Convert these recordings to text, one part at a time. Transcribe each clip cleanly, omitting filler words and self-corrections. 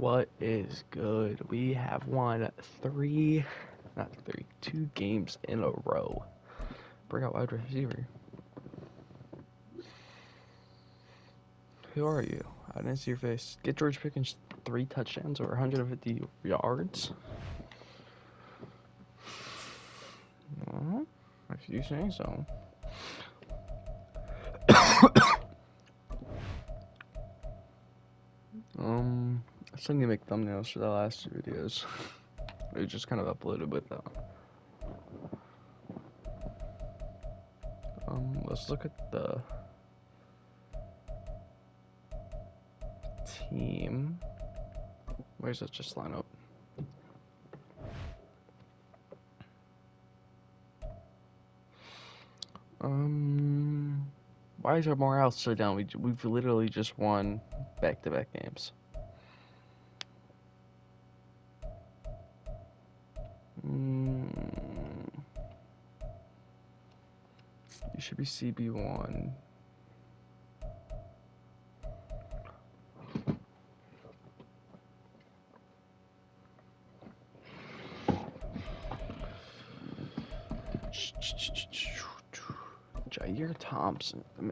What is good? We have won two games in a row. Bring out wide receiver. Who are you? I didn't see your face. Get George Pickens 3 touchdowns or 150 yards. If you say so. I still need to make thumbnails for the last 2 videos. They just kind of uploaded with that. Let's look at the team. Where's that just line up? Why is our morale so down? We've literally just won back-to-back games. You should be CB1.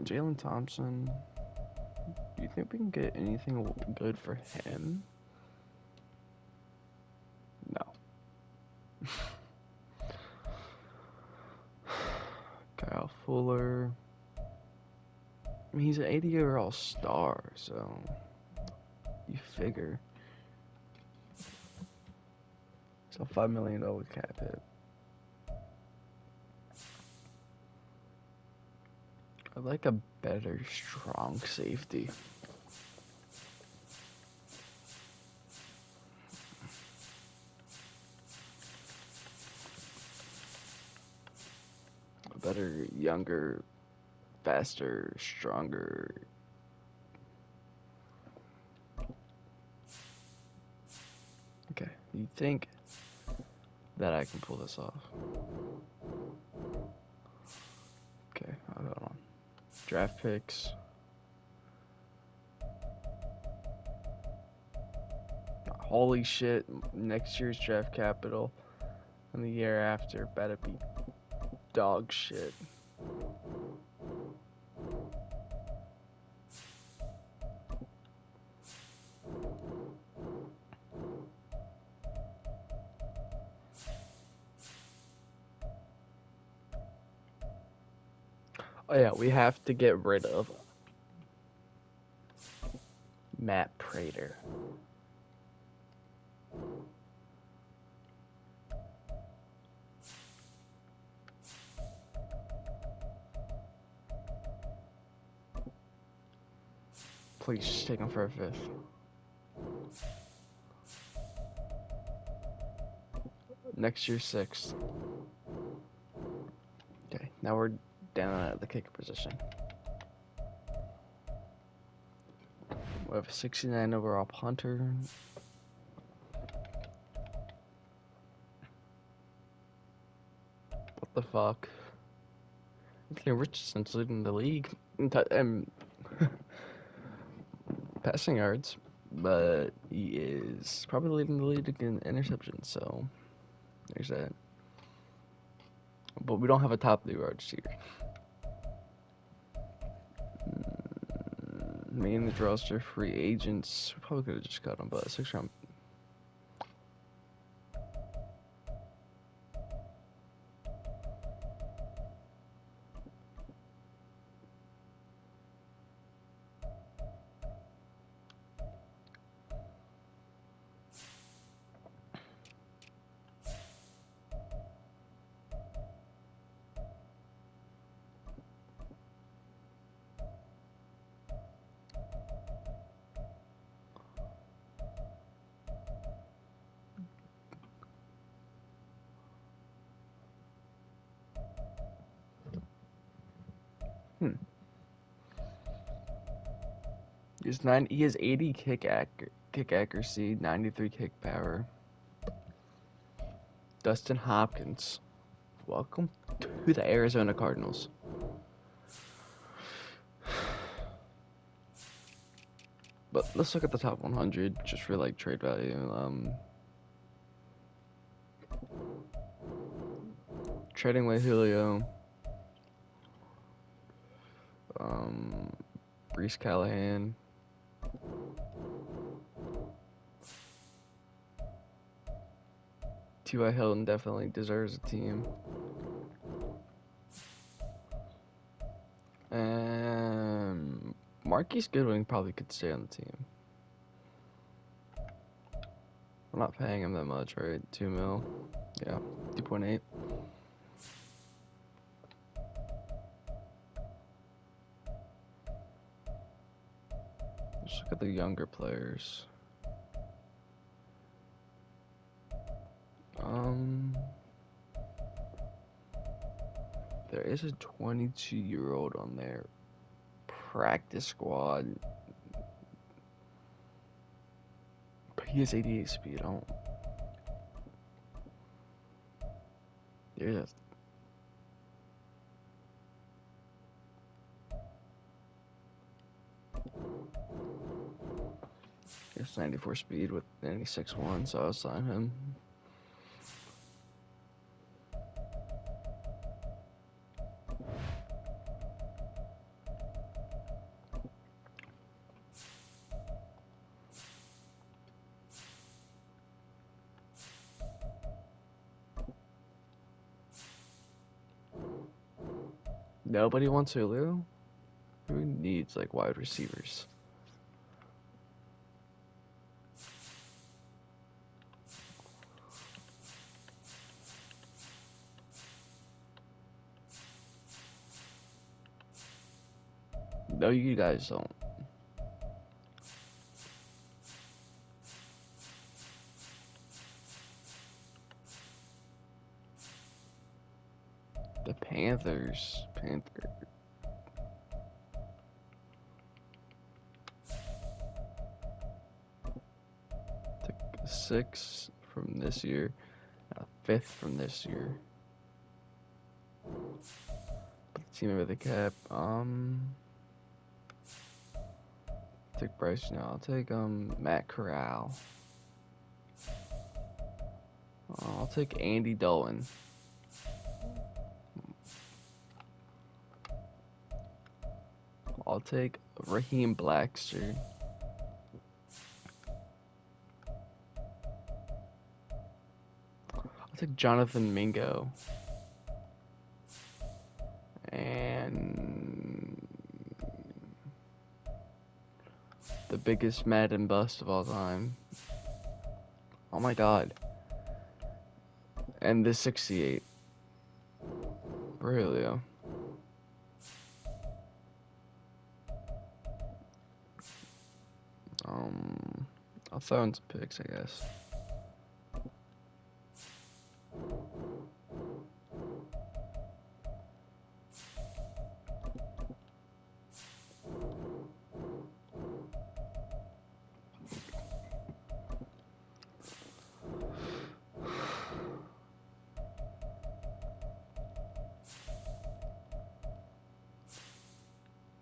Jalen Thompson. Do you think we can get anything good for him? No. Kyle Fuller. I mean, he's an 80 overall star, so you figure. It's a $5 million cap hit. I'd like a better strong safety. A better, younger, faster, stronger. Okay, you think that I can pull this off? Okay, hold on. Draft picks. Holy shit, next year's draft capital and the year after better be dog shit. Oh yeah, we have to get rid of Matt Prater. Please just take him for a 5th. Next year 6th. Okay, now we're down at the kicker position. We have a 69 overall punter. What the fuck? Anthony Richardson's leading the league in passing yards, but he is probably leading the league in interceptions, so there's that. But we don't have a top 3 wide receiver. Me and the roster free agents. We probably could have just got him, but 6th round. He has 80 kick accuracy, 93 kick power. Dustin Hopkins. Welcome to the Arizona Cardinals. But let's look at the top 100 just for like trade value. Trading away Julio. Brees Callahan. T.Y. Hilton definitely deserves a team. And Marquise Goodwin probably could stay on the team. We're not paying him that much, right? 2 mil. Yeah, 2.8. Let's look at the younger players. There is a 22-year-old on their practice squad. But he has 88 speed. I don't. There's a. There's 94 speed with 96.1, so I'll sign him. Nobody wants Julio? Who needs like wide receivers? No, you guys don't. The Panthers. Took a 6 from this year, a 5th from this year. Put the team over the cap. Take Bryce now. I'll take Matt Corral. I'll take Andy Dalton. I'll take Raheem Blackster. I'll take Jonathan Mingo. And the biggest Madden bust of all time. Oh my god. And the 68. Really? I'll throw in some picks, I guess.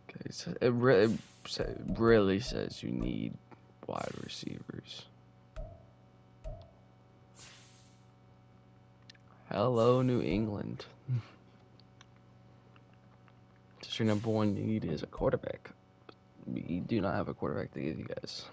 Okay, so it really says you need wide receivers. Hello, New England. Just your number one need is a quarterback. We do not have a quarterback to give you guys.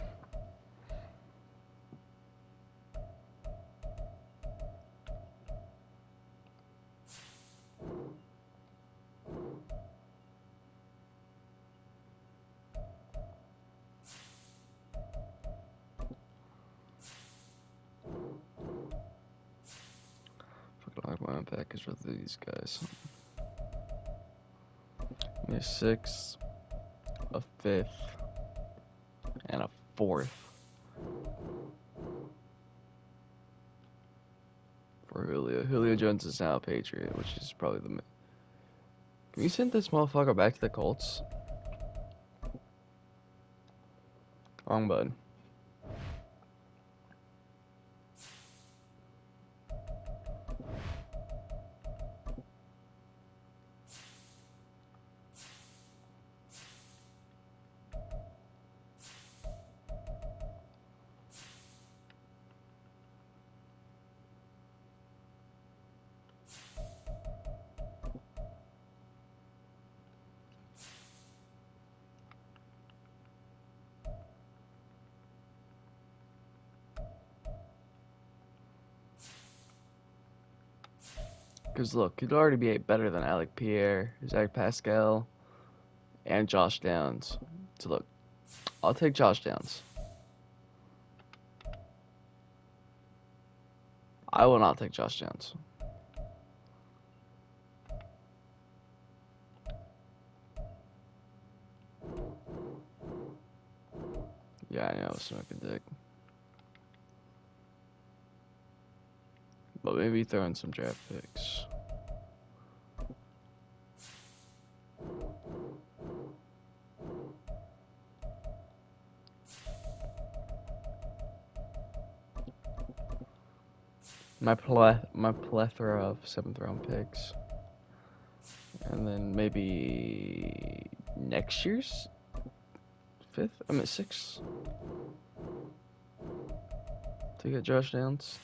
Fucking like my package with these guys. A 6, a 5th, and a 4th for Julio. Julio Jones is now a Patriot, which is probably the. Can you send this motherfucker back to the Colts? Wrong button. Because look, he'd already be better than Alec Pierre, Zach Pascal, and Josh Downs. So look, I'll take Josh Downs. I will not take Josh Downs. Yeah, I know, smoking dick. But maybe throw in some draft picks. My plethora of 7th round picks. And then maybe next year's 5th? I'm at 6th. To get Josh Downs.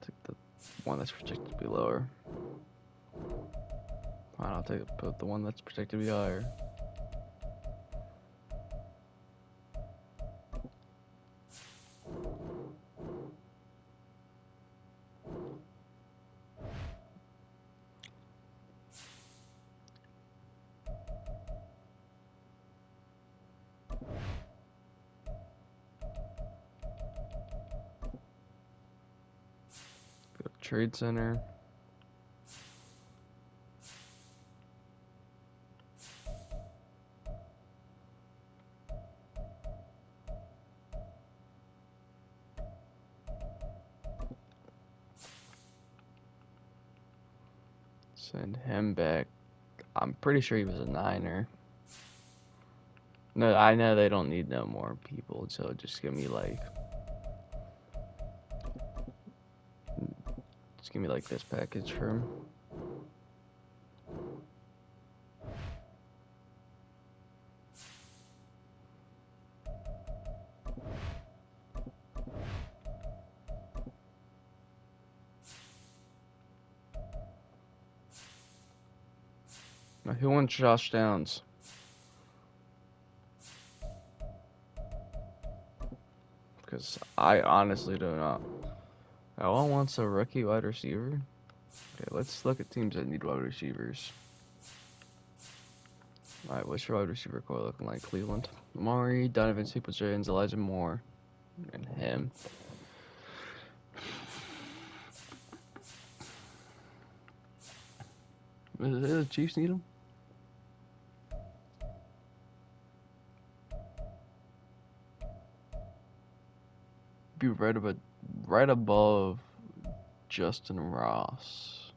Take the one that's projected to be lower. Fine, I'll put the one that's projected to be higher. Go to Trade Center. Send him back. I'm pretty sure he was a Niner. No, I know they don't need no more people, so just give me like this package for him. Now, who wants Josh Downs? Because I honestly do not. No one wants a rookie wide receiver. Okay, let's look at teams that need wide receivers. Alright, what's your wide receiver core looking like? Cleveland. Amari, Donovan Peoples-Jones, Elijah Moore, and him. The Chiefs need him? Be right above Justin Ross.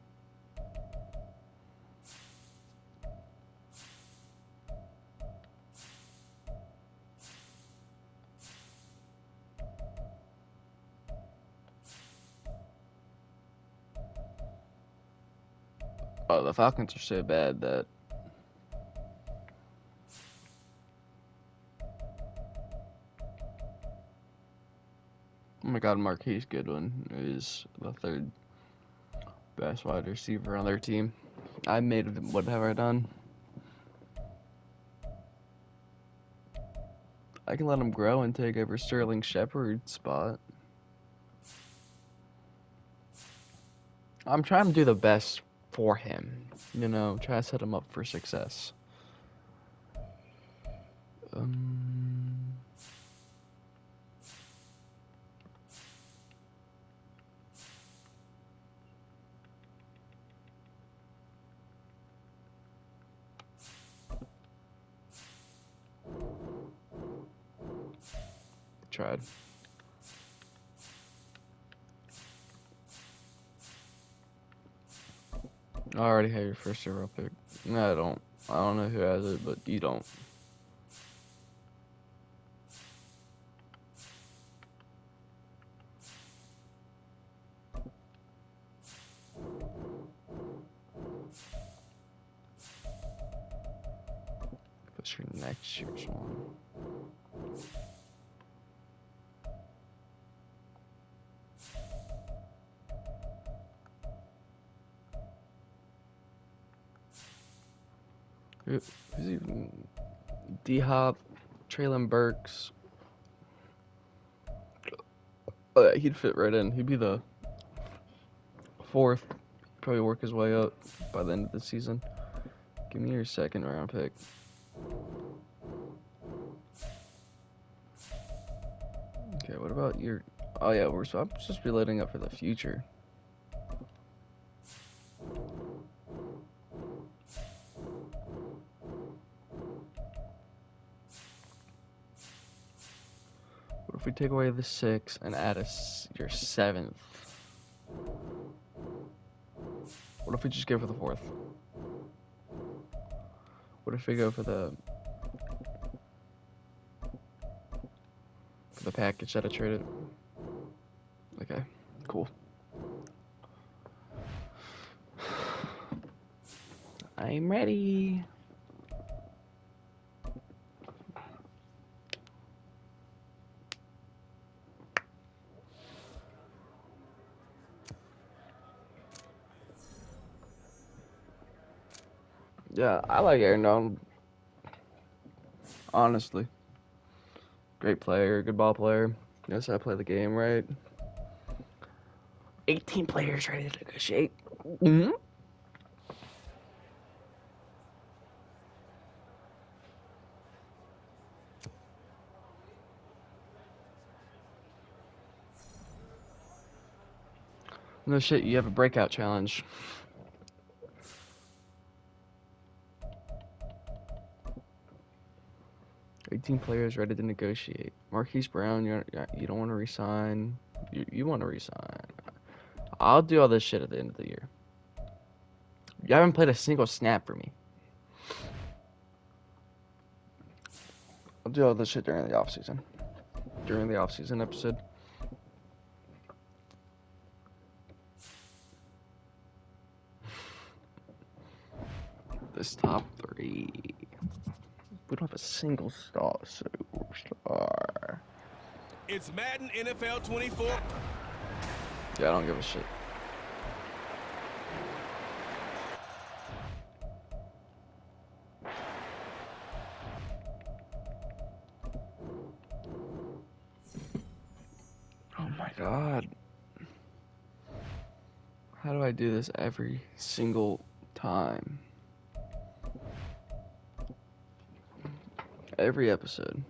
Oh, the Falcons are so bad that oh my god, Marquise Goodwin is the 3rd best wide receiver on their team. I made it. What have I done? I can let him grow and take over Sterling Shepard's spot. I'm trying to do the best for him. You know, try to set him up for success. Tried. I already have your first overall pick. No, I don't. I don't know who has it, but you don't. What's your next year's one? Who's even D Hop, Traylon Burks. Oh yeah, he'd fit right in. He'd be the fourth. Probably work his way up by the end of the season. Give me your second round pick. Okay, what about your... Oh yeah, I'm supposed to be letting up for the future. What if we take away the 6 and add your 7th? What if we just go for the 4th? What if we go for the package that I traded? Okay, cool. I'm ready. Yeah, I like Aaron Donald. Honestly. Great player, good ball player. Yes, I play the game right. 18 players ready to negotiate. Mm-hmm. No shit, you have a breakout challenge. "18 players ready to negotiate. Marquise Brown, you don't want to resign. You want to resign. I'll do all this shit at the end of the year. You haven't played a single snap for me. I'll do all this shit during the offseason. During the offseason episode. This top 3. We don't have a single superstar. It's Madden NFL 24. Yeah, I don't give a shit. Oh my god. How do I do this every single time? Every episode.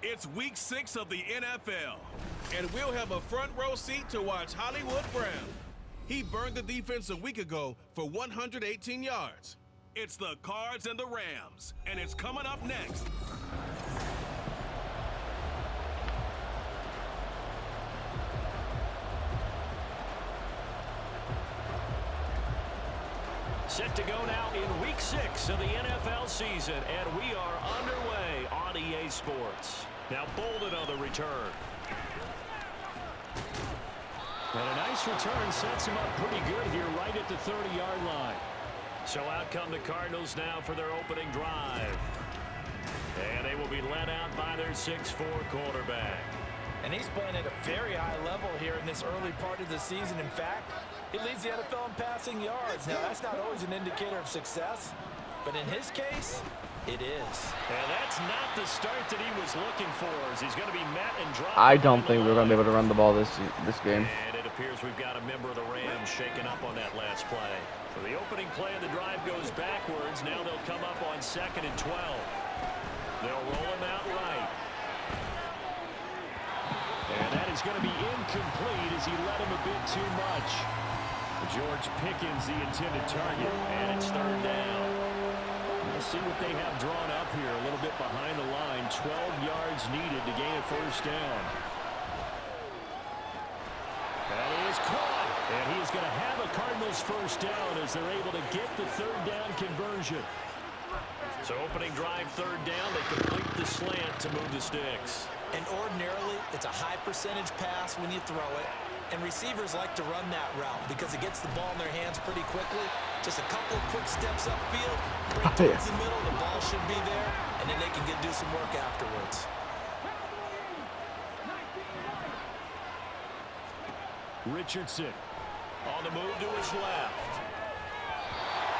It's week 6 of the NFL, and we'll have a front row seat to watch Hollywood Brown. He burned the defense a week ago for 118 yards. It's the Cards and the Rams, and it's coming up next. Set to go now in week 6 of the NFL season, and we are underway on EA Sports. Now Bolden on the return. And a nice return sets him up pretty good here right at the 30-yard line. So out come the Cardinals now for their opening drive. And they will be led out by their 6'4 quarterback. And he's playing at a very high level here in this early part of the season. In fact, he leads the NFL in passing yards. Now, that's not always an indicator of success, but in his case, it is. And that's not the start that he was looking for, as he's going to be met and dropped. I don't think we're going to be able to run the ball this game. And it appears we've got a member of the Rams shaken up on that last play. So the opening play of the drive goes backwards. Now they'll come up on 2nd and 12. They'll roll him out right. And that is going to be incomplete as he led him a bit too much. George Pickens, the intended target, and it's 3rd down. We'll see what they have drawn up here. A little bit behind the line. 12 yards needed to gain a 1st down. That is caught. And he is going to have a Cardinals 1st down as they're able to get the 3rd down conversion. So opening drive 3rd down. They complete the slant to move the sticks. And ordinarily, it's a high percentage pass when you throw it. And receivers like to run that route because it gets the ball in their hands pretty quickly. Just a couple of quick steps upfield, bring towards the middle, the ball should be there, and then they can do some work afterwards. Richardson on the move to his left.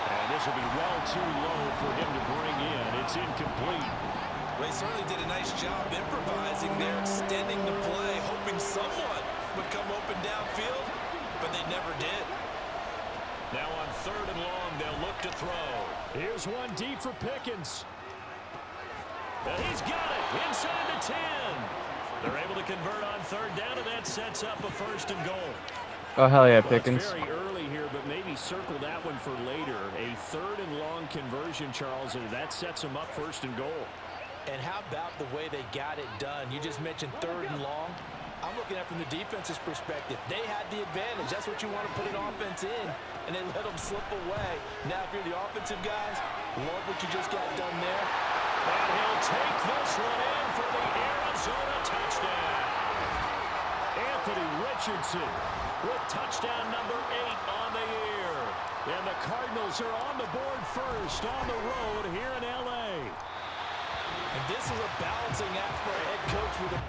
And this will be well too low for him to bring in. It's incomplete. They certainly did a nice job improvising there, extending the play, hoping someone would come open downfield, but they never did. Now on 3rd and long, they'll look to throw. Here's one deep for Pickens. And he's got it inside the 10. They're able to convert on 3rd down, and that sets up a 1st and goal. Oh, hell yeah, Well, Pickens. it's very early here, but maybe circle that one for later. A 3rd and long conversion, Charles, and that sets them up 1st and goal. And how about the way they got it done? You just mentioned 3rd and long. I'm looking at it from the defense's perspective. They had the advantage. That's what you want to put an offense in, and they let them slip away. Now, if you're the offensive guys, love what you just got done there. And he'll take this one in for the Arizona touchdown. Anthony Richardson with touchdown number 8 on the year. And the Cardinals are on the board first on the road here in L.A. And this is a balancing act for a head coach with a...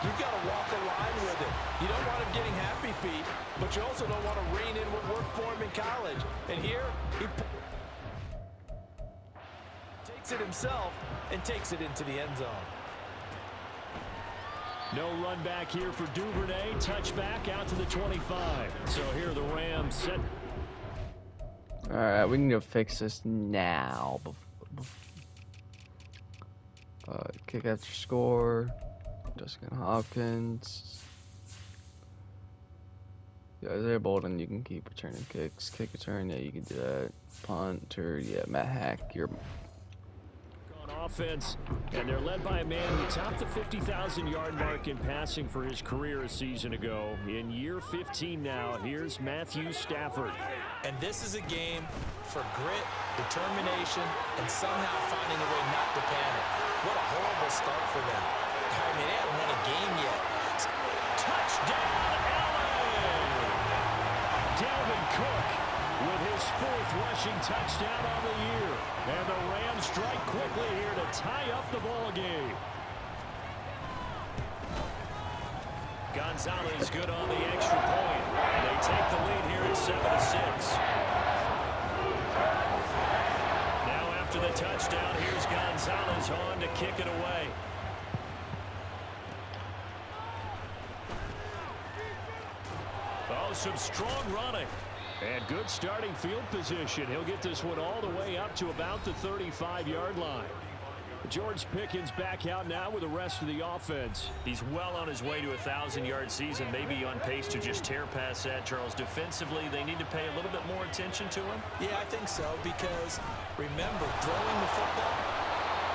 You've got to walk a line with it. You don't want him getting happy feet, but you also don't want to rein in what worked for him in college. And here, he takes it himself and takes it into the end zone. No run back here for Duvernay. Touchback out to the 25. So here are the Rams set. All right, we need to fix this now. Kick after score. Justin Hopkins. Yeah, Isaiah Bolden, you can keep returning kicks. Kick return, yeah, you can do that. Punter, yeah, Matt Hack, you're... Offense, and they're led by a man who topped the 50,000-yard mark in passing for his career a season ago. In year 15 now, here's Matthew Stafford. And this is a game for grit, determination, and somehow finding a way not to panic. What a horrible start for them. I mean, they haven't won a game yet. Touchdown, LA! Dalvin Cook with his 4th rushing touchdown on the year. And the Rams strike quickly here to tie up the ball game. Gonzalez good on the extra point. And they take the lead here at 7-6. Now after the touchdown, here's Gonzalez on to kick it away. Oh, some strong running. And good starting field position. He'll get this one all the way up to about the 35-yard line. George Pickens back out now with the rest of the offense. He's well on his way to a 1,000-yard season, maybe on pace to just tear past that, Charles. Defensively, they need to pay a little bit more attention to him. Yeah, I think so, because remember, throwing the football,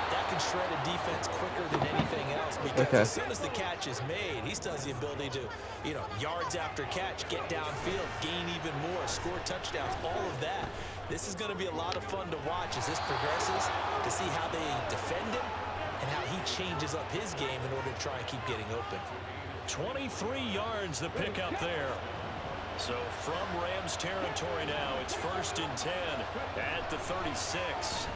that can shred a defense quicker than anything else, because as soon as the catch is made, he still has the ability to, yards after catch, get downfield, gain even more, score touchdowns, all of that. This is going to be a lot of fun to watch as this progresses, to see how they defend him and how he changes up his game in order to try and keep getting open. 23 yards the pickup there. So from Rams territory now, it's 1st and 10 at the 36.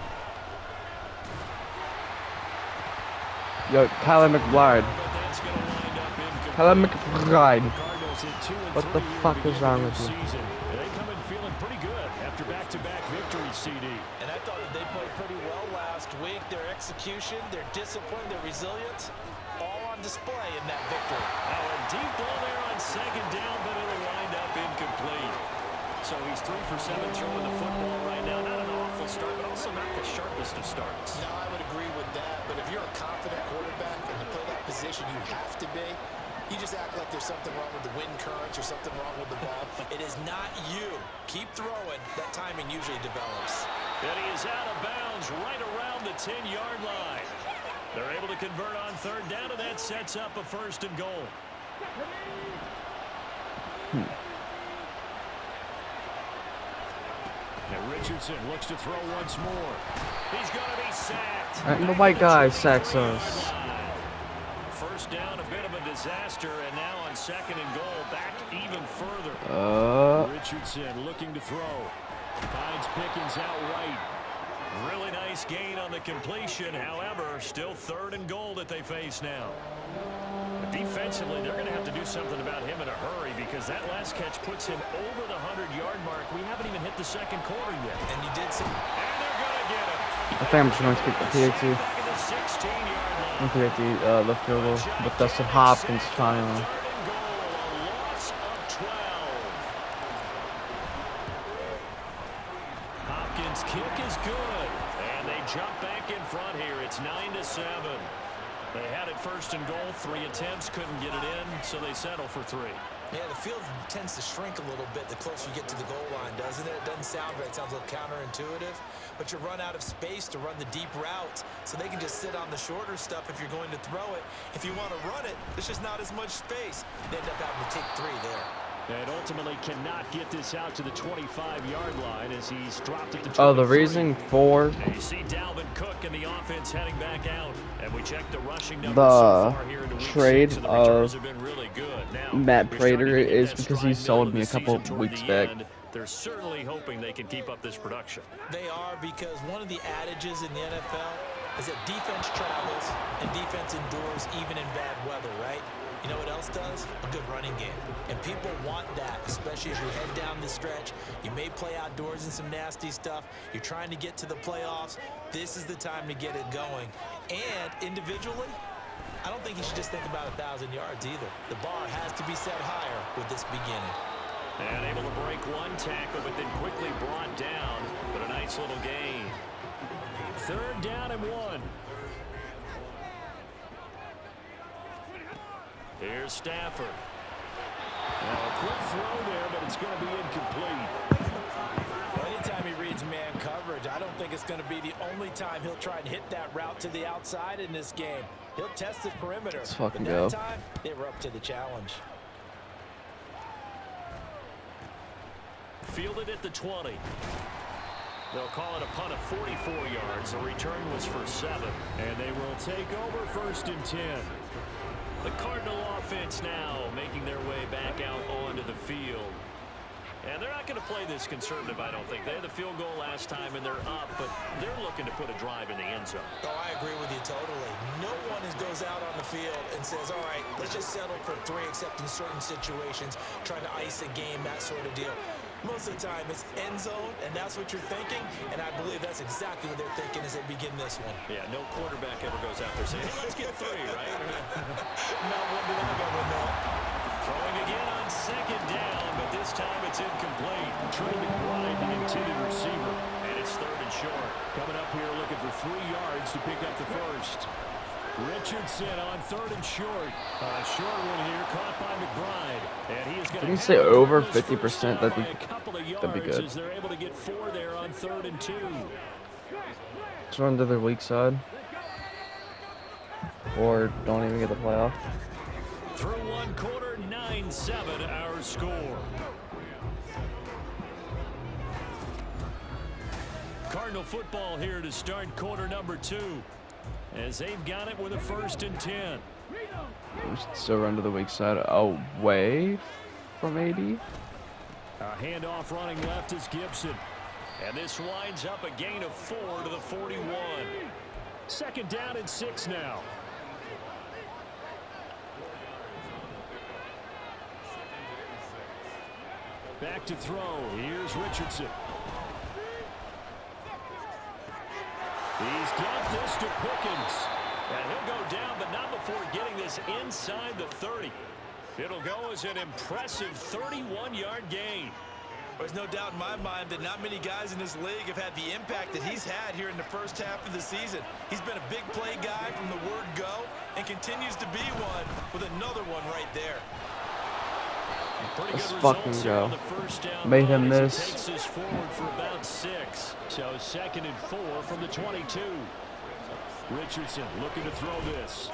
Yo, Kyler McBride. Kyler McBride. What the fuck is wrong with you? They come in feeling pretty good after back-to-back victories, CD. And I thought that they played pretty well last week. Their execution, their discipline, their resilience, all on display in that victory. Now a deep ball there on 2nd down, but it'll wind up incomplete. So he's 3 for 7 throwing the football right now. Not an awful start, but also not the sharpest of starts. No, I would agree with that. But if you're a confident quarterback and you play that position you have to be, you just act like there's something wrong with the wind currents or something wrong with the ball. It is not you. Keep throwing. That timing usually develops. And he is out of bounds right around the 10-yard line. They're able to convert on 3rd down, and that sets up a 1st and goal. And Richardson looks to throw once more. He's going to be sacked. The white guy sacks us. 1st down, a bit of a disaster, and now on 2nd and goal, back even further. Richardson looking to throw. Finds Pickens out right. Really nice gain on the completion. However, still 3rd and goal that they face now. Defensively, they're going to have to do something about him in a hurry because that last catch puts him over the 100-yard mark. We haven't even hit the 2nd quarter yet. And you did see. And they're going to get him. I think I'm just going to kick the PAT. Back at the 16-yard line. I'm going to kick the field goal with Dustin Hopkins finally. 3rd and goal, a loss of 12. Hopkins' kick is good. And they jump back in front here. It's 9-7. They had it 1st and goal, 3 attempts, couldn't get it in, so they settle for 3. Yeah, the field tends to shrink a little bit the closer you get to the goal line, doesn't it? It doesn't sound right. It sounds a little counterintuitive. But you run out of space to run the deep routes, so they can just sit on the shorter stuff if you're going to throw it. If you want to run it, there's just not as much space. They end up having to take 3 there. And ultimately cannot get this out to the 25-yard line as he's dropped it to 23. Oh, the reason for You see Dalvin Cook and the offense heading back out. And we check the rushing numbers the so far here into week trade 6, and the returns of have been really good. Now, Matt we're starting Prater to get is that because stride he sold middle me a of the couple season toward weeks the back. end. They're certainly hoping they can keep up this production. They are, because one of the adages in the NFL is that defense travels and defense endures even in bad weather, right? You know what else does? A good running game. And people want that, especially as you head down the stretch. You may play outdoors in some nasty stuff. You're trying to get to the playoffs. This is the time to get it going. And individually, I don't think you should just think about 1,000 yards either. The bar has to be set higher with this beginning. And able to break one tackle, but then quickly brought down. But a nice little gain. 3rd down and 1. Here's Stafford. Now a quick throw there, but it's going to be incomplete. Well, anytime he reads man coverage, I don't think it's going to be the only time he'll try and hit that route to the outside in this game. He'll test the perimeter. Let's fucking but go. that time, they were up to the challenge. Fielded at the 20. They'll call it a punt of 44 yards. The return was for 7. And they will take over 1st and 10. The Cardinal offense now making their way back out onto the field. And they're not going to play this conservative, I don't think. They had the field goal last time, and they're up, but they're looking to put a drive in the end zone. Oh, I agree with you totally. No one goes out on the field and says, all right, let's just settle for 3, except in certain situations, trying to ice a game, that sort of deal. Most of the time, it's end zone, and that's what you're thinking, and I believe that's exactly what they're thinking as they begin this one. Yeah, no quarterback ever goes out there saying, hey, let's get 3, right? Not one that I've ever known. Throwing again on 2nd down, but this time it's incomplete. Trey McBride, the intended receiver. And it's 3rd and short. Coming up here looking for 3 yards to pick up the 1st. Richardson on 3rd and short. A short one here, caught by McBride. And he is going Didn't you to say over 50%? That'd be good. As they're able to get 4 there on 3rd and 2. Let's run to their weak side. Or don't even get the playoff. Through 1 quarter, 9-7 our score. Cardinal football here to start quarter number 2. As they've got it with a 1st and 10. We should still run to the weak side away from 80. A handoff running left is Gibson. And this winds up a gain of 4 to the 41. 2nd down and 6 now. Back to throw. Here's Richardson. He's got this to Pickens. And he'll go down, but not before getting this inside the 30. It'll go as an impressive 31-yard gain. There's no doubt in my mind that not many guys in this league have had the impact that he's had here in the first half of the season. He's been a big play guy from the word go and continues to be one with another one right there. Pretty Let's good fucking results here go. on the first down Made run him as he miss. takes this forward for about 6. So 2nd and 4 from the 22. Richardson looking to throw this.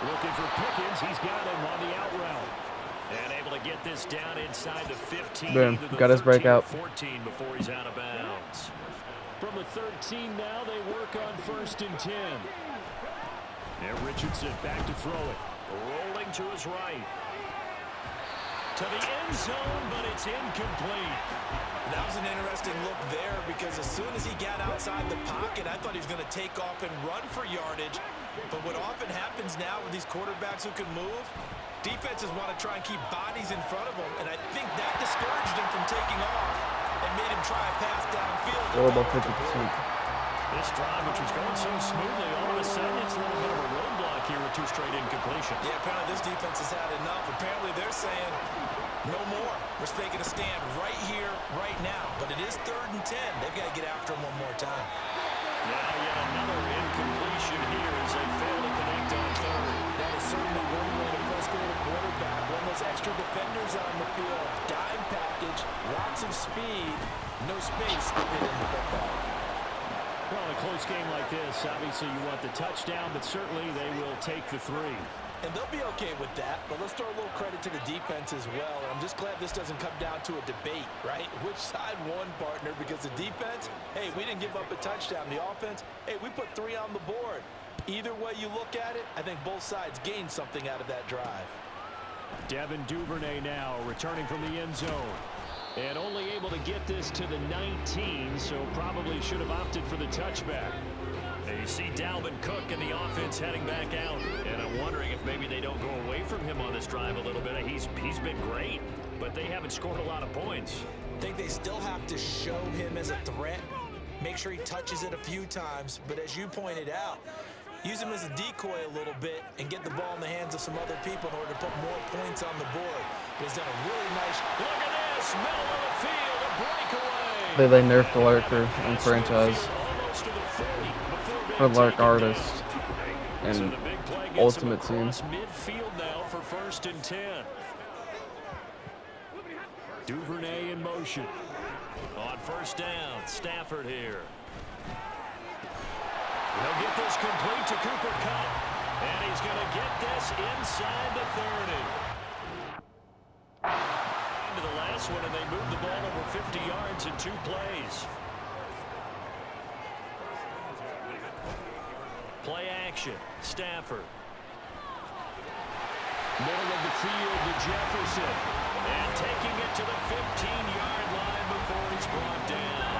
Looking for Pickens. He's got him on the out route. And able to get this down inside the 15. Boom. To the Got his 13, breakout. 14 before he's out of bounds. From the 13 now, they work on 1st and 10. And Richardson back to throw it. Rolling to his right. To the end zone, but it's incomplete. That was an interesting look there because as soon as he got outside the pocket, I thought he was going to take off and run for yardage. But what often happens now with these quarterbacks who can move, defenses want to try and keep bodies in front of them, and I think that discouraged him from taking off and made him try a pass downfield. Or about 50%. This drive, which was going so smoothly, all of a sudden it's a little bit of a roadblock here with 2 straight incompletions. Yeah, apparently this defense has had enough. Apparently they're saying, no more. We're taking a stand right here, right now. But it is 3rd and 10. They've got to get after him one more time. Now yet another incompletion here as they fail to connect on 3rd. That is certainly one way to frustrate a quarterback. When those extra defenders on the field, dime package, lots of speed, no space to get in the football. Well, in a close game like this, obviously you want the touchdown, but certainly they will take the 3. And they'll be okay with that, but let's throw a little credit to the defense as well. And I'm just glad this doesn't come down to a debate, right? Which side won, partner? Because the defense, hey, we didn't give up a touchdown. The offense, hey, we put 3 on the board. Either way you look at it, I think both sides gained something out of that drive. Devin Duvernay now returning from the end zone. And only able to get this to the 19, so probably should have opted for the touchback. And you see Dalvin Cook and the offense heading back out. And I'm wondering if maybe they don't go away from him on this drive a little bit. He's been great, but they haven't scored a lot of points. I think they still have to show him as a threat. Make sure he touches it a few times. But as you pointed out, use him as a decoy a little bit and get the ball in the hands of some other people in order to put more points on the board. But he's done a really nice... Look at this, middle of the field, a breakaway. They nerfed the lurker in franchise for Lark Artist and Ultimate Team. Midfield now for 1st and 10. Duvernay in motion. On 1st down, Stafford here. He'll get this complete to Cooper Kupp, and he's going to get this inside the 30. Into the last one, and they moved the ball over 50 yards in 2 plays. Play action, Stafford. Middle of the field to Jefferson. And taking it to the 15-yard line before he's brought down.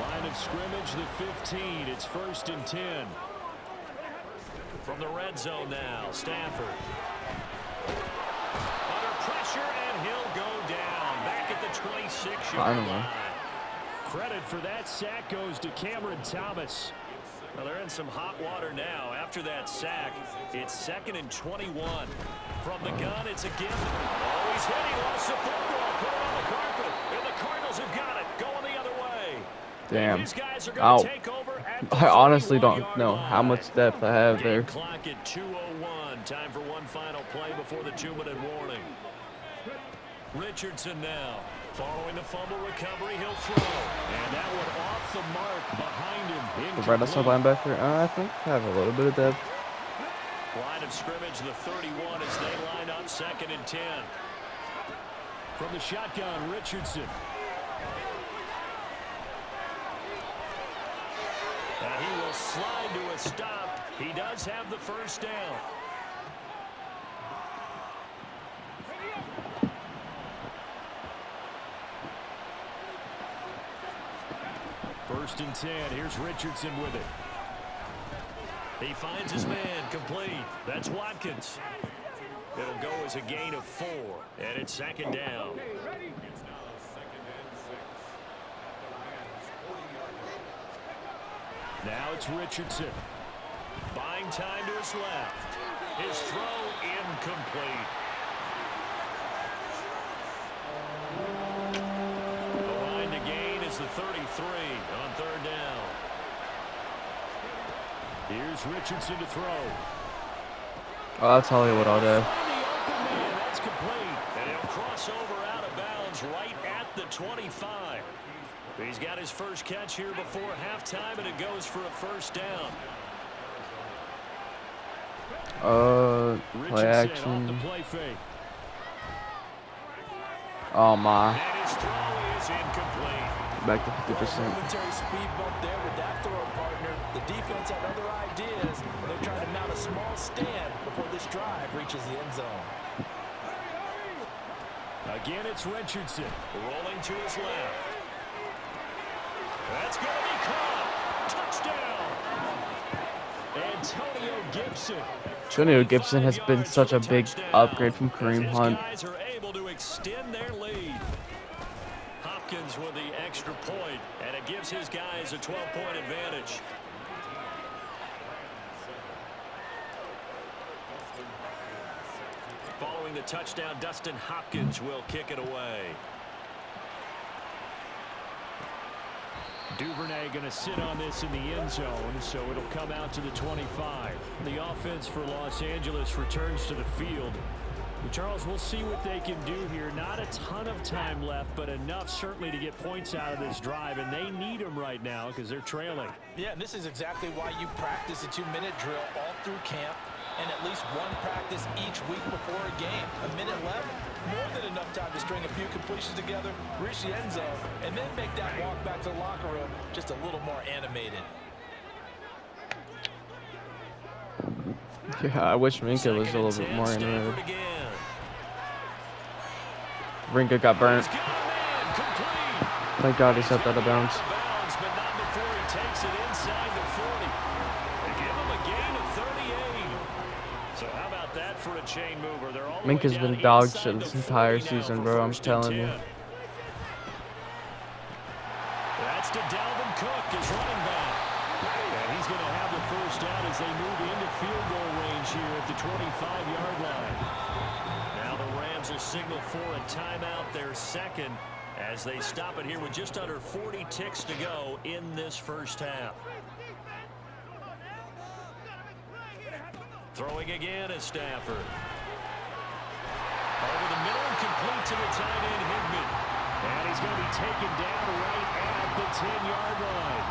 Line of scrimmage, the 15. It's 1st and 10. From the red zone now, Stafford. Under pressure, and he'll go down. Back at the 26-yard line. Credit for that sack goes to Cameron Thomas. Well, they're in some hot water now. After that sack, it's 2nd and 21. From the gun, it's a gift. Oh, he's hit. He lost the football. Put it on the carpet. And the Cardinals have got it. Going the other way. Damn. These guys are going to take over at the I honestly don't 41-yard know how much depth I have there. Clock at 2:01. Time for one final play before the 2-minute warning. Richardson now. Following the fumble recovery, he'll throw. And that one off the mark behind him. The right outside linebacker, I think I have a little bit of depth. Line of scrimmage, the 31 as they line up 2nd and 10. From the shotgun, Richardson. And he will slide to a stop. He does have the 1st down. First and 10. Here's Richardson with it. He finds his man complete. That's Watkins. It'll go as a gain of 4, and it's 2nd down. Now it's Richardson. Buying time to his left. His throw incomplete. The line to gain is the 33 on 3rd down. Here's Richardson to throw. Oh, that's Hollywood all day. That's complete. And he'll cross over out of bounds right at the 25. He's got his first catch here before halftime, and it goes for a 1st down. Play action. Oh my. And his throw is incomplete. Back to 50%. Momentary speed bump there with that throw, partner. The defense had other ideas. They're trying to mount a small stand before this drive reaches the end zone. Again, it's Richardson rolling to his left. It's going to be caught. Touchdown. Antonio Gibson. Antonio Gibson has been such a big upgrade from Kareem Hunt. Guys are able to extend their lead. Hopkins with the extra point, and it gives his guys a 12-point advantage. Following the touchdown, Dustin Hopkins will kick it away. Duvernay going to sit on this in the end zone, so it'll come out to the 25. The offense for Los Angeles returns to the field. Charles, we'll see what they can do here. Not a ton of time left, but enough certainly to get points out of this drive, and they need them right now because they're trailing. Yeah, and this is exactly why you practice a 2-minute drill all through camp and at least one practice each week before a game. A minute left, more than enough time to string a few completions together, reach the end zone, and then make that walk back to the locker room just a little more animated. Yeah, I wish Minka was a little bit more animated. Rinka got burnt. Thank God he set that out of bounds. But not before he takes it inside the 40. They give him a gain of 38. So how about that for a chain mover? They're all the way Minka's down been dog inside shit the this entire 40 now season, for bro. I'm first and telling you. 10. That's to Dalvin Cook, his running back. And he's going to have the first down as they move into field goal range here at the 25-yard line. Now the Rams will signal for a timeout, their second, as they stop it here with just under 40 ticks to go in this first half. Throwing again is Stafford. Over the middle and complete to the tight end, Higbee. And he's going to be taken down right at the 10-yard line.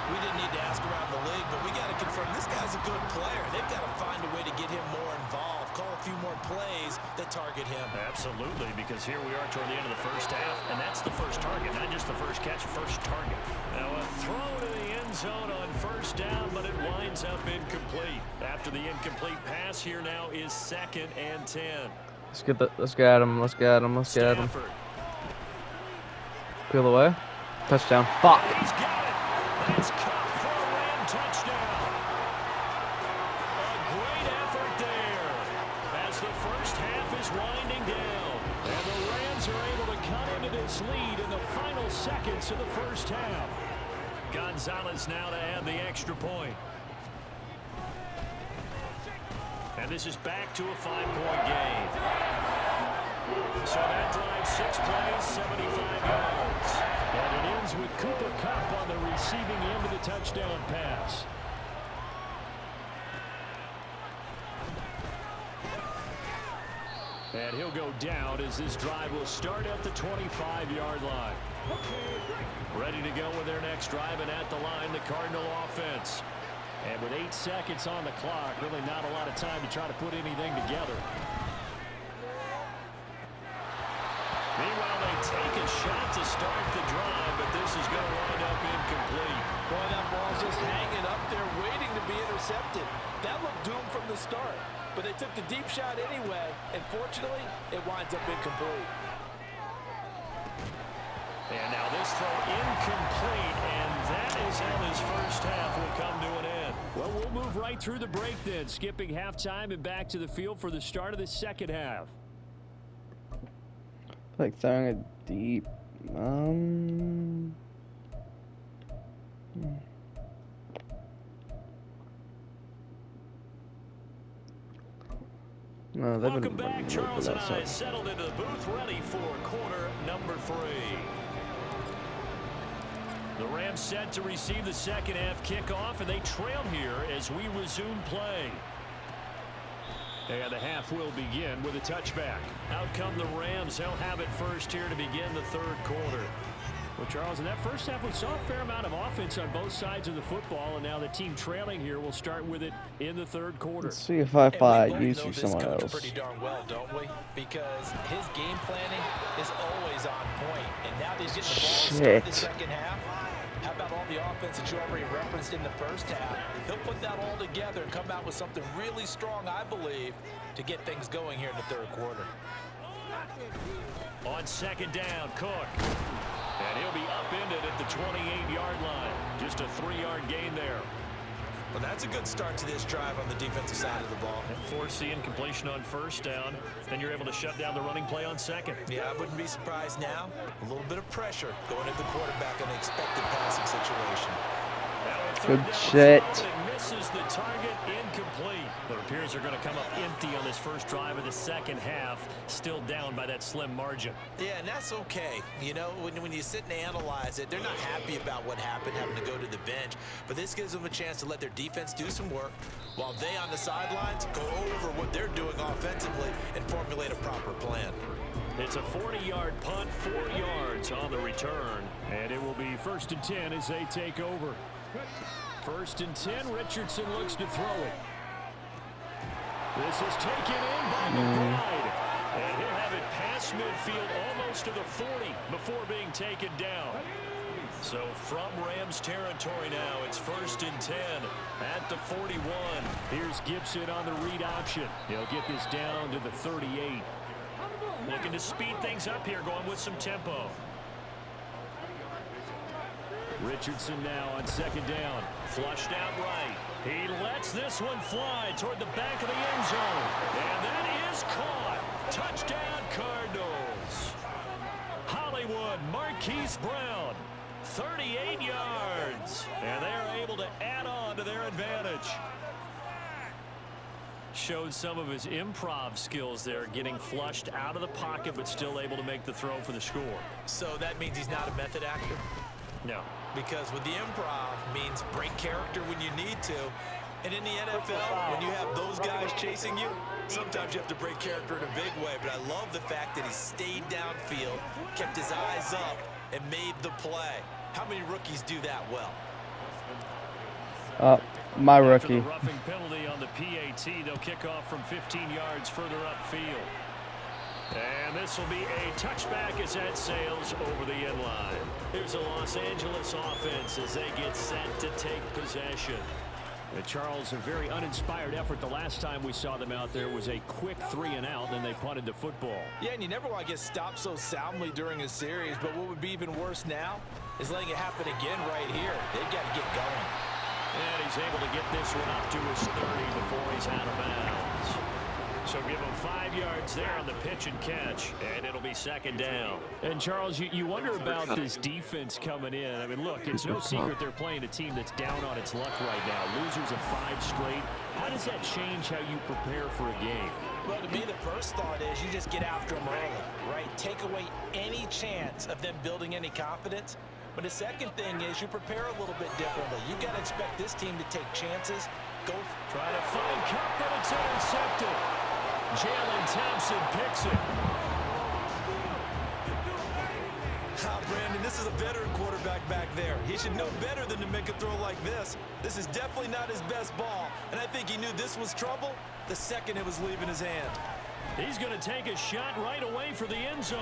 We didn't need to ask around the league, but we got to confirm this guy's a good player. They've got to find a way to get him more involved, call a few more plays that target him. Absolutely, because here we are toward the end of the first half, and that's the first target, not just the first catch, first target. Now a throw to the end zone on first down, but it winds up incomplete. After the incomplete pass, here now is 2nd and 10. Let's get at him. Let's get him. Peel away. Touchdown. Fuck. He's got it. That's caught for a Ram touchdown. A great effort there as the first half is winding down. And the Rams are able to cut into this lead in the final seconds of the first half. Gonzalez now to add the extra point. And this is back to a 5-point game. So that drives 6 plays, 75 yards. And it ends with Cooper Kupp on the receiving end of the touchdown pass. And he'll go down as this drive will start at the 25-yard line. Ready to go with their next drive, and at the line, the Cardinal offense. And with 8 seconds on the clock, really not a lot of time to try to put anything together. Meanwhile, they take a shot to start the drive, but this is going to wind up incomplete. Boy, that ball's just hanging up there waiting to be intercepted. That looked doomed from the start, but they took the deep shot anyway, and fortunately, it winds up incomplete. And now this throw incomplete, and that is how this first half will come to an end. Well, we'll move right through the break then, skipping halftime and back to the field for the start of the second half. Like throwing it deep. No, they've Welcome been back. Charles and I settled into the booth, ready for quarter number 3. The Rams set to receive the second half kickoff, and they trail here as we resume play. And the half will begin with a touchback. Out come the Rams. They'll have it first here to begin the third quarter. Well, Charles, in that first half, we saw a fair amount of offense on both sides of the football, and now the team trailing here will start with it in the third quarter. Let's see if I use you this someone coach else. pretty darn well, don't we? Because his game planning is always on point, and now that he's getting the ball to start the second half. How about all the offense that you already referenced in the first half? He'll put that all together and come out with something really strong, I believe, to get things going here in the third quarter. On second down, Cook. And he'll be upended at the 28 Just a 3-yard gain there. Well, that's a good start to this drive on the defensive side of the ball. Forcing incompletion on first down. Then you're able to shut down the running play on second. Yeah, I wouldn't be surprised now. A little bit of pressure going at the quarterback in an expected passing situation. Good shit. Misses the target, incomplete. But it appears they're going to come up empty on this first drive of the second half, still down by that slim margin. Yeah, and that's okay. You know, when you sit and analyze it, they're not happy about what happened, having to go to the bench. But this gives them a chance to let their defense do some work while they on the sidelines go over what they're doing offensively and formulate a proper plan. It's a 40-yard punt, 4 yards on the return. And it will be 1st and 10 as they take over. 1st and 10, Richardson looks to throw it. This is taken in by McBride. And he'll have it past midfield almost to the 40 before being taken down. So from Rams territory now, it's 1st and 10 at the 41. Here's Gibson on the read option. He'll get this down to the 38. Looking to speed things up here, going with some tempo. Richardson now on 2nd down. Flushed out right. He lets this one fly toward the back of the end zone. And that is caught. Touchdown, Cardinals. Hollywood, Marquise Brown, 38 yards. And they're able to add on to their advantage. Showed some of his improv skills there, getting flushed out of the pocket, but still able to make the throw for the score. So that means he's not a method actor? No. Because with the improv means break character when you need to. And in the NFL, when you have those guys chasing you, sometimes you have to break character in a big way. But I love the fact that he stayed downfield, kept his eyes up, and made the play. How many rookies do that well? My After rookie. the roughing penalty on the PAT, they'll kick off from 15 yards further upfield. And this will be a touchback as that sails over the end line. Here's a Los Angeles offense as they get set to take possession. Charles, a very uninspired effort. The last time we saw them out there was a quick 3-and-out, then they punted the football. Yeah, and you never want to get stopped so soundly during a series, but what would be even worse now is letting it happen again right here. They've got to get going. And he's able to get this one up to his 30 before he's out of bounds. So give him 5 yards there on the pitch and catch, and it'll be 2nd down. And Charles, you wonder about this defense coming in. I mean, look, it's no secret they're playing a team that's down on its luck right now. Losers of 5 straight. How does that change how you prepare for a game? Well, to me, the first thought is you just get after them early, right? Take away any chance of them building any confidence. But the second thing is you prepare a little bit differently. You got to expect this team to take chances. Try to find Cup, but it's intercepted. Jalen Thompson picks it. Brandon, this is a veteran quarterback back there. He should know better than to make a throw like this. This is definitely not his best ball, and I think he knew this was trouble the second it was leaving his hand. He's going to take a shot right away for the end zone.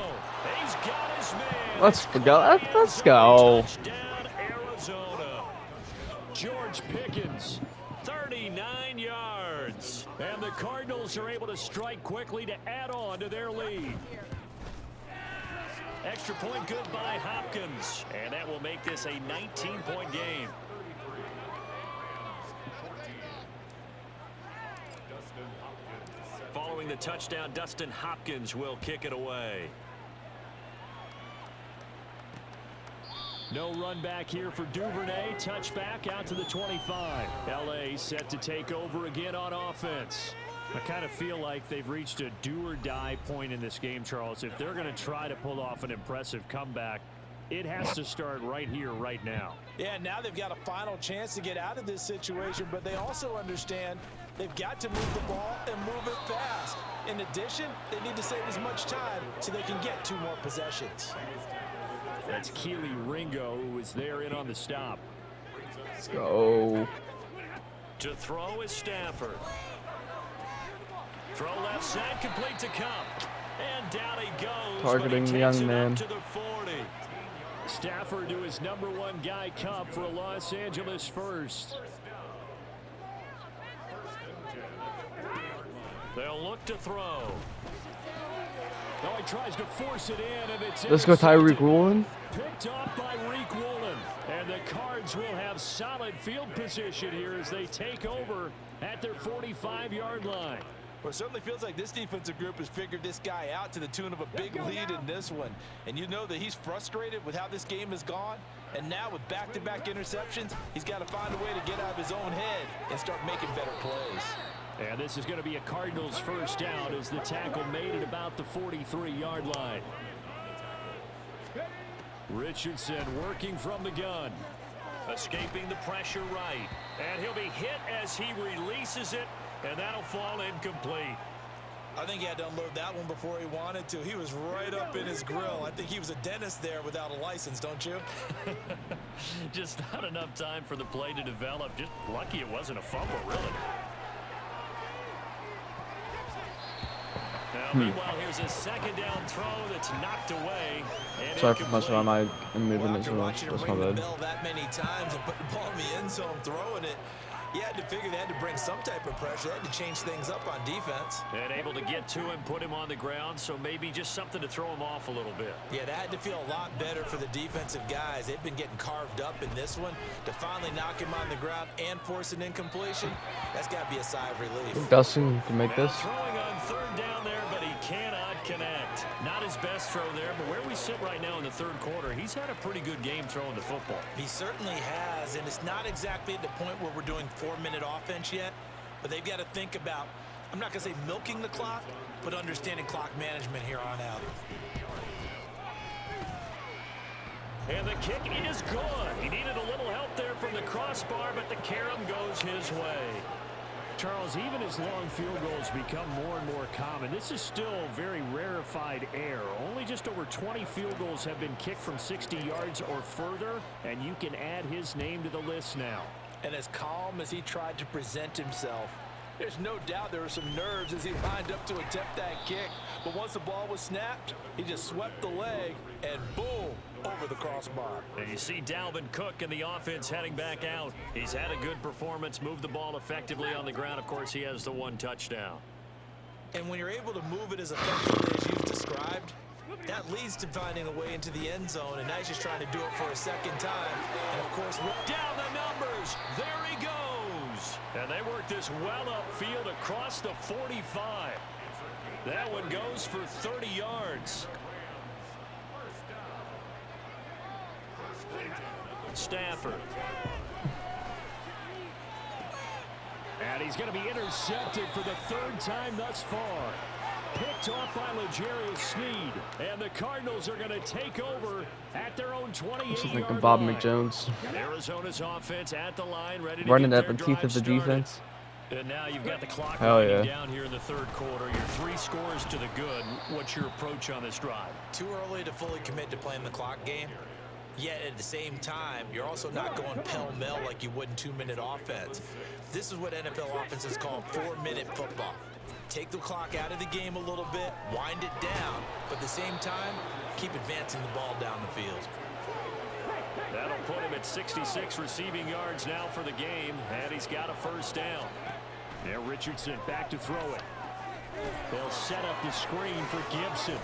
He's got his man. Let's go. Let's go. Touchdown, Arizona. George Pickens, 39 yards. And the Cardinals are able to strike quickly to add on to their lead. Extra point good by Hopkins. And that will make this a 19-point game. Following the touchdown, Dustin Hopkins will kick it away. No run back here for Duvernay. Touchback out to the 25. LA set to take over again on offense. I kind of feel like they've reached a do-or-die point in this game, Charles. If they're going to try to pull off an impressive comeback, it has to start right here, right now. Yeah, now they've got a final chance to get out of this situation, but they also understand they've got to move the ball and move it fast. In addition, they need to save as much time so they can get 2 more possessions. That's Keely Ringo, who was there in on the stop. Let's go. To throw is Stafford. Throw left side, complete to Cup. And down he goes. Targeting the young man. To the 40. Stafford to his #1 guy, Cup, for a Los Angeles first. They'll look to throw. Oh, he tries to force it in, and it's Let's go, Tyreek Woolen. Picked off by Reek Woolen. And the Cards will have solid field position here as they take over at their 45-yard line. Well, it certainly feels like this defensive group has figured this guy out to the tune of a big lead in this one. And you know that he's frustrated with how this game has gone. And now with back-to-back interceptions, he's got to find a way to get out of his own head and start making better plays. And this is going to be a Cardinals first down as the tackle made at about the 43-yard line. Richardson working from the gun. Escaping the pressure right. And he'll be hit as he releases it. And that'll fall incomplete. I think he had to unload that one before he wanted to. He was right up in his grill. I think he was a dentist there without a license, don't you? Just not enough time for the play to develop. Just lucky it wasn't a fumble, really. Now, meanwhile, here's a second down throw that's knocked away. And Sorry for messing around my moving as after well. watching him That's ring my the bad. bell that many times and put the ball in the end zone, throwing it, you had to figure they had to bring some type of pressure. They had to change things up on defense. And able to get to him, put him on the ground, so maybe just something to throw him off a little bit. Yeah, that had to feel a lot better for the defensive guys. They've been getting carved up in this one. To finally knock him on the ground and force an incompletion, that's got to be a sigh of relief. Dustin can make Now this. throwing on third down there, but he cannot connect. Not his best throw there, but where we sit right now in the third quarter, he's had a pretty good game throwing the football. He certainly has, and it's not exactly at the point where we're doing 4-minute offense yet, but they've got to think about, I'm not going to say milking the clock, but understanding clock management here on out. And the kick is good. He needed a little help there from the crossbar, but the carom goes his way. Charles, even as long field goals become more and more common, this is still very rarefied air. Only just over 20 field goals have been kicked from 60 yards or further, and you can add his name to the list now. And as calm as he tried to present himself, there's no doubt there were some nerves as he lined up to attempt that kick. But once the ball was snapped, he just swept the leg and boom, over the crossbar. And you see Dalvin Cook and the offense heading back out. He's had a good performance, moved the ball effectively on the ground. Of course, he has the one touchdown. And when you're able to move it as effectively as you've described, that leads to finding a way into the end zone, and now he's just trying to do it for a second time. And of course, Down the numbers. There he goes. And they work this well upfield across the 45. That one goes for 30 yards. Stafford. And he's going to be intercepted for the third time thus far. Picked off by L'Jarius Sneed. And the Cardinals are going to take over at their own 28-yard This is like Bob line. McJones. Arizona's offense at the line, ready to Running get up their in teeth of drive the started. defense. And now you've got the clock Hell winding yeah. down here in the third quarter. Your 3 scores to the good. What's your approach on this drive? too early to fully commit to playing the clock game. Yet at the same time, you're also not going pell-mell like you would in 2-minute offense. This is what NFL offenses call 4-minute football. Take the clock out of the game a little bit, wind it down, but at the same time, keep advancing the ball down the field. That'll put him at 66 receiving yards now for the game, and he's got a first down. Now Richardson back to throw it. They'll set up the screen for Gibson.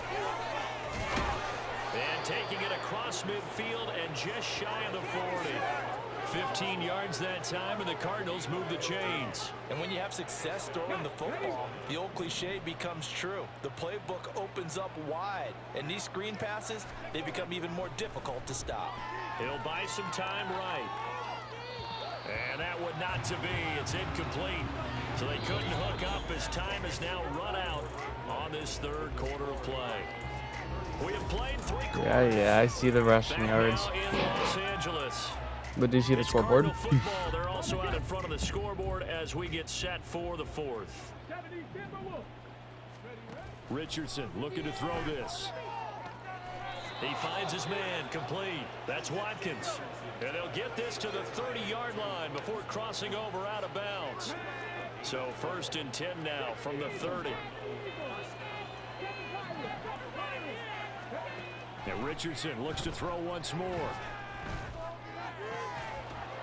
And taking it across midfield and just shy of the 40. 15 yards that time, and the Cardinals move the chains. And when you have success throwing the football, the old cliche becomes true. The playbook opens up wide, and these screen passes, they become even more difficult to stop. He'll buy some time right. And that would not to be. It's incomplete. So they couldn't hook up as time has now run out on this third quarter of play. We have played 3 quarters. Yeah, I see the rushing Back yards. now in Los Angeles. But do you see the It's scoreboard? Cardinal football. They're also out in front of the scoreboard as we get set for the fourth. Richardson looking to throw this. He finds his man complete. That's Watkins. And they'll get this to the 30-yard line before crossing over out of bounds. So 1st and 10 now from the 30. And Richardson looks to throw once more.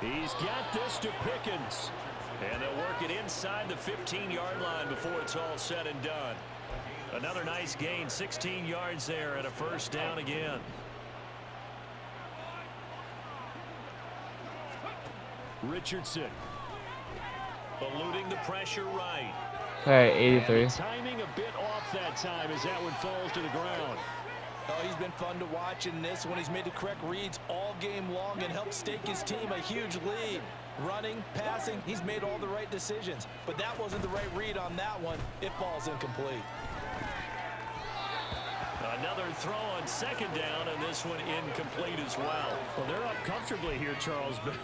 He's got this to Pickens. And they'll work it inside the 15-yard line before it's all said and done. Another nice gain, 16 yards there, and a first down again. Richardson. Eluding the pressure right. All right, 83. And the timing a bit off that time as that one falls to the ground. Oh, he's been fun to watch in this one. He's made the correct reads all game long and helped stake his team a huge lead. Running, passing, he's made all the right decisions. But that wasn't the right read on that one. It falls incomplete. Another throw on second down, and this one incomplete as well. Well, they're up comfortably here, Charles, but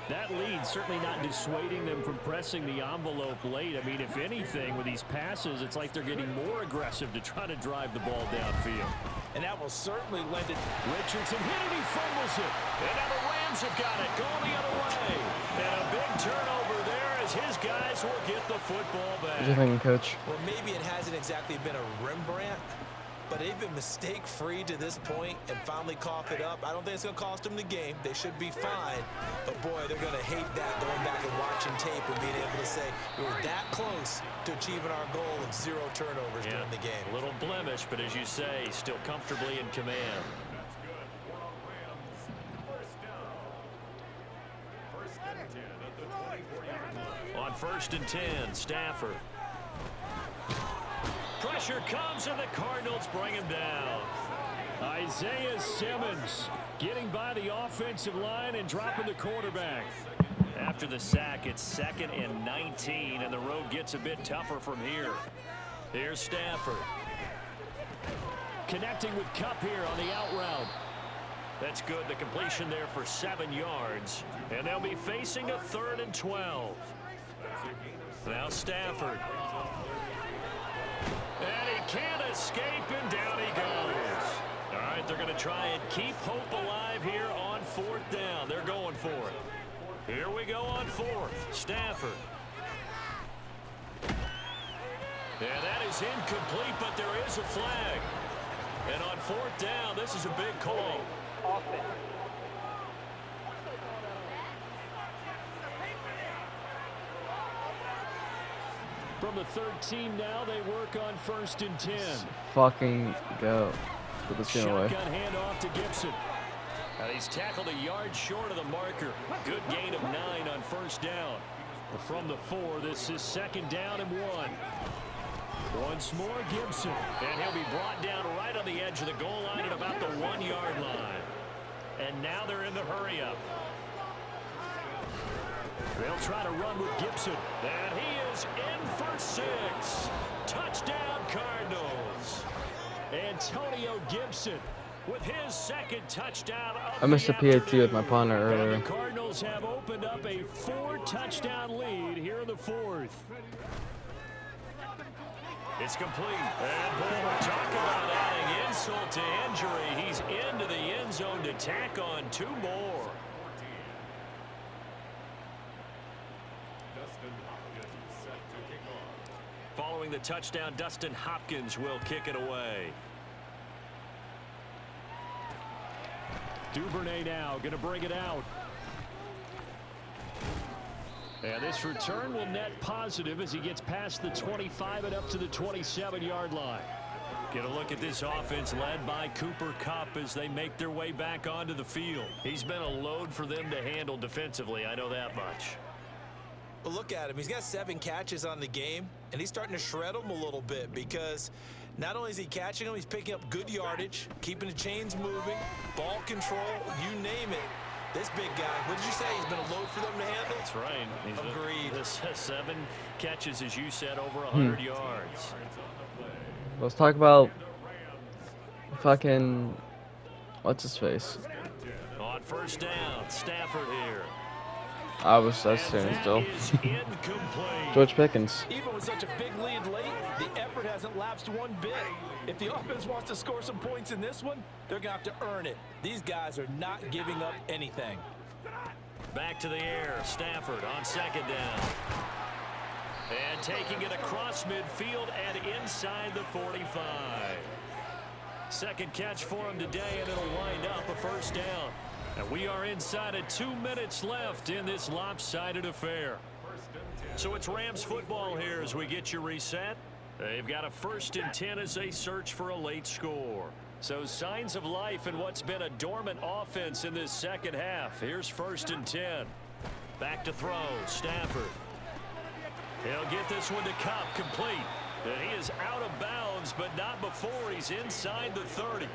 that lead certainly not dissuading them from pressing the envelope late. I mean, if anything, with these passes, it's like they're getting more aggressive to try to drive the ball downfield. And that will certainly lend it. Richardson hit it, he fumbles it. And now the Rams have got it, going the other way. And a big turnover there as his guys will get the football back. What do you think, Coach? Well, maybe it hasn't exactly been a Rembrandt, but they've been mistake-free to this point and finally cough it up. I don't think it's going to cost them the game. They should be fine. But, boy, they're going to hate that, going back and watching tape and being able to say we were that close to achieving our goal of 0 turnovers during the game. A little blemish, but as you say, still comfortably in command. On 1st and 10, Stafford. Pressure comes, and the Cardinals bring him down. Isaiah Simmons getting by the offensive line and dropping the quarterback. After the sack, it's 2nd and 19, and the road gets a bit tougher from here. Here's Stafford. Connecting with Kupp here on the out route. That's good. The completion there for 7 yards. And they'll be facing a 3rd and 12. Now Stafford. And he can't escape, and down he goes. All right, they're going to try and keep hope alive here on 4th down. They're going for it. Here we go on 4th. Stafford. And that is incomplete, but there is a flag. And on 4th down, this is a big call. From the 13 now, they work on 1st and 10. Fucking go. Put this game away. Shotgun handoff to Gibson. He's tackled a yard short of the marker. Good gain of 9 on 1st down. From the 4, this is 2nd down and 1. Once more, Gibson. And he'll be brought down right on the edge of the goal line at about the 1-yard line. And now they're in the hurry-up. They'll try to run with Gibson. And he is in for 6. Touchdown, Cardinals. Antonio Gibson with his 2nd touchdown of I missed a the PAT with my punter and earlier. the Cardinals have opened up a 4-touchdown lead here in the 4th. It's complete. And boy, talk about adding insult to injury. He's into the end zone to tack on 2 more. Following the touchdown, Dustin Hopkins will kick it away. Duvernay now going to bring it out. And this return will net positive as he gets past the 25 and up to the 27-yard line. Get a look at this offense led by Cooper Kupp as they make their way back onto the field. He's been a load for them to handle defensively, I know that much. But look at him. He's got 7 catches on the game, and he's starting to shred them a little bit because not only is he catching them, he's picking up good yardage, keeping the chains moving, ball control, you name it. This big guy, what did you say? He's been a load for them to handle? That's right. He's agreed. 7 catches, as you said, over 100 yards. Let's talk about fucking what's his face. On 1st down, Stafford here. I was standing still. Is incomplete. George Pickens. Even with such a big lead late, the effort hasn't lapsed one bit. If the offense wants to score some points in this one, they're going to have to earn it. These guys are not giving up anything. Back to the air. Stafford on 2nd down. And taking it across midfield and inside the 45. 2nd catch for him today, and it'll wind up a 1st down. And we are inside of 2 minutes left in this lopsided affair. So it's Rams football here as we get you reset. They've got a 1st and 10 as they search for a late score. So signs of life in what's been a dormant offense in this 2nd half. Here's 1st and 10. Back to throw, Stafford. He'll get this one to Cup, complete. And he is out of bounds, but not before he's inside the 30.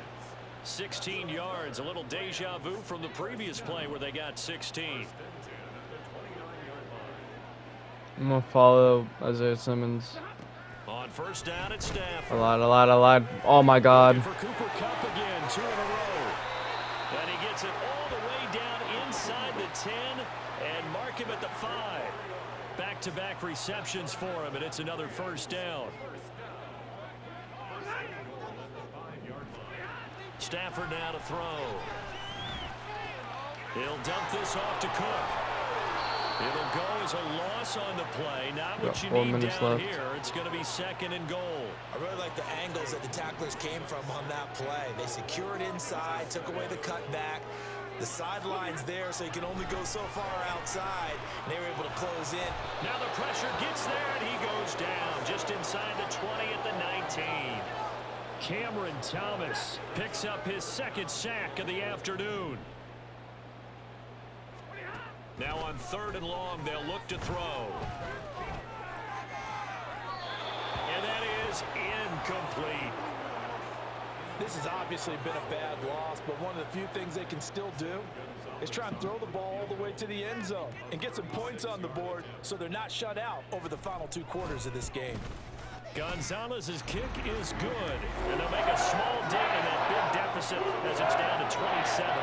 16 yards, a little deja vu from the previous play where they got 16. I'm going to follow Isaiah Simmons. On first down, it's Stafford. A lot. Oh, my God. For Cooper Kupp again, 2 in a row. And he gets it all the way down inside the 10 and mark him at the 5. Back-to-back receptions for him, and it's another first down. Stafford now to throw. He'll dump this off to Cook. It'll go as a loss on the play. Not what you need down here. It's going to be 2nd and goal. I really like the angles that the tacklers came from on that play. They secured inside, took away the cutback. The sideline's there, so you can only go so far outside. And they were able to close in. Now the pressure gets there, and he goes down just inside the 20 at the 19. Cameron Thomas picks up his 2nd sack of the afternoon. Now on 3rd and long, they'll look to throw. And that is incomplete. This has obviously been a bad loss, but one of the few things they can still do is try and throw the ball all the way to the end zone and get some points on the board so they're not shut out over the final 2 quarters of this game. Gonzalez's kick is good, and they'll make a small dent in that big deficit as it's down to 27.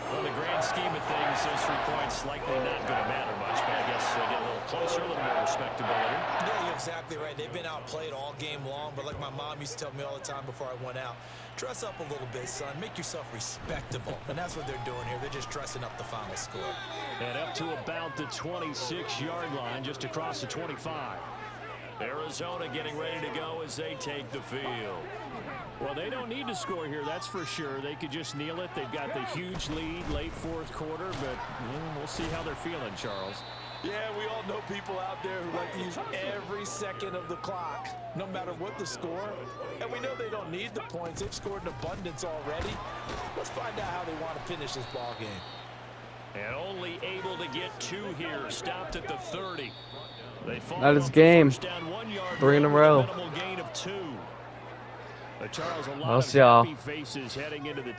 Well, in the grand scheme of things, those 3 points likely not going to matter much, but I guess they get a little closer, a little more respectability. Yeah, you're exactly right. They've been outplayed all game long, but like my mom used to tell me all the time before I went out, dress up a little bit, son. Make yourself respectable. And that's what they're doing here. They're just dressing up the final score. And up to about the 26-yard line, just across the 25. Arizona getting ready to go as they take the field. Well, they don't need to score here, that's for sure. They could just kneel it. They've got the huge lead late 4th quarter, but we'll see how they're feeling, Charles. Yeah, we all know people out there who like to use every second of the clock, no matter what the score. And we know they don't need the points. They've scored in abundance already. Let's find out how they want to finish this ball game. And only able to get 2 here, stopped at the 30. That is game. 3 in a row. Gain of 2. Charles, a lot I'll of see y'all. happy faces heading into the